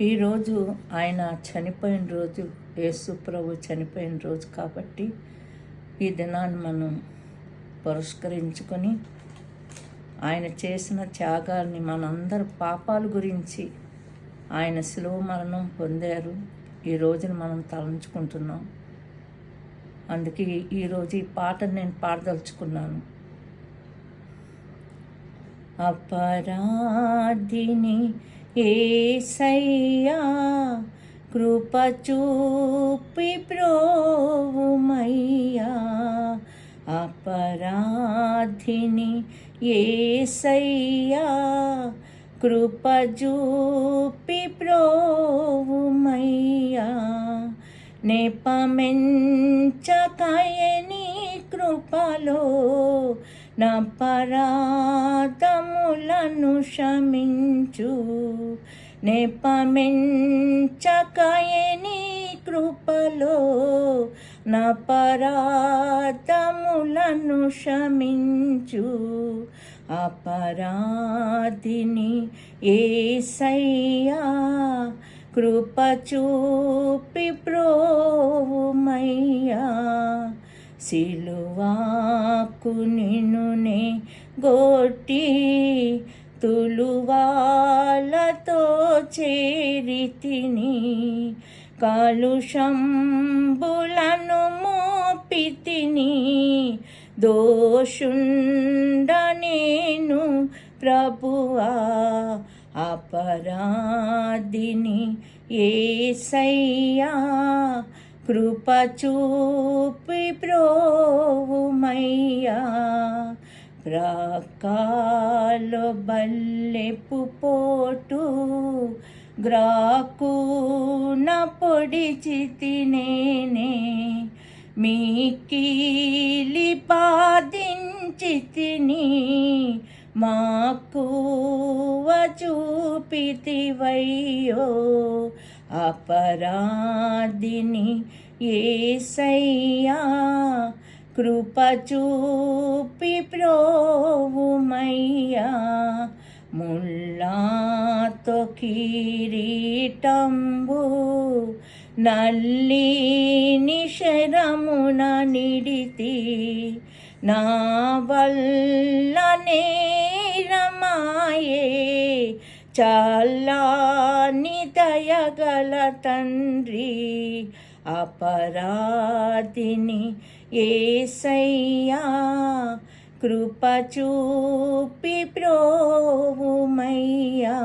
ఈరోజు ఆయన చనిపోయిన రోజు, యేసు ప్రభు చనిపోయిన రోజు కాబట్టి ఈ దినాన్ని మనం పురస్కరించుకొని ఆయన చేసిన త్యాగాల్ని, మనందరి పాపాల గురించి ఆయన శిలువ మరణం పొందారు. ఈ రోజున మనం తలంచుకుంటున్నాం. అందుకే ఈరోజు ఈ పాటను నేను పాడదలుచుకున్నాను. అపరాధిని యేసయ్యా, కృప చూపి ప్రోవుమయ్యా. అపరాధిని యేసయ్యా, కృప చూపి ప్రోవుమయ్యా. నెపమెంచకయని కృపలో నపరాధములను క్షమించు. నెపమెంచకయని కృపలో నపరాధములను క్షమించు. అపరాధిని యేసయ్యా, కృప చూపి ప్రోవుమయ్యా. సిలువాకు నిన్నునే గొట్టి తులువాలతో చేరితిని. కలుషంబులను మోపితిని, దోషుండ నేను ప్రభువా. అపరాధిని యేసయ్యా, కృప చూపి ప్రోవుమయ్యా. ప్రకాలో బల్లెపు పోటు గ్రాకున పొడిచితినేనే. మీకీలి పాదించితిని, మాకువ చూపితివయ్యో. అపరాధిని యేసయ్యా, కృప చూపి ప్రోవుమయ్యా. ముల్లాతో కిరీటంబు నల్లిని శరమున నిడితి. నా వల్ల నేరమాయే, చల్లని దయగల తండ్రి. అపరాధిని యేసయ్యా, కృప చూపి ప్రోవుమయ్యా.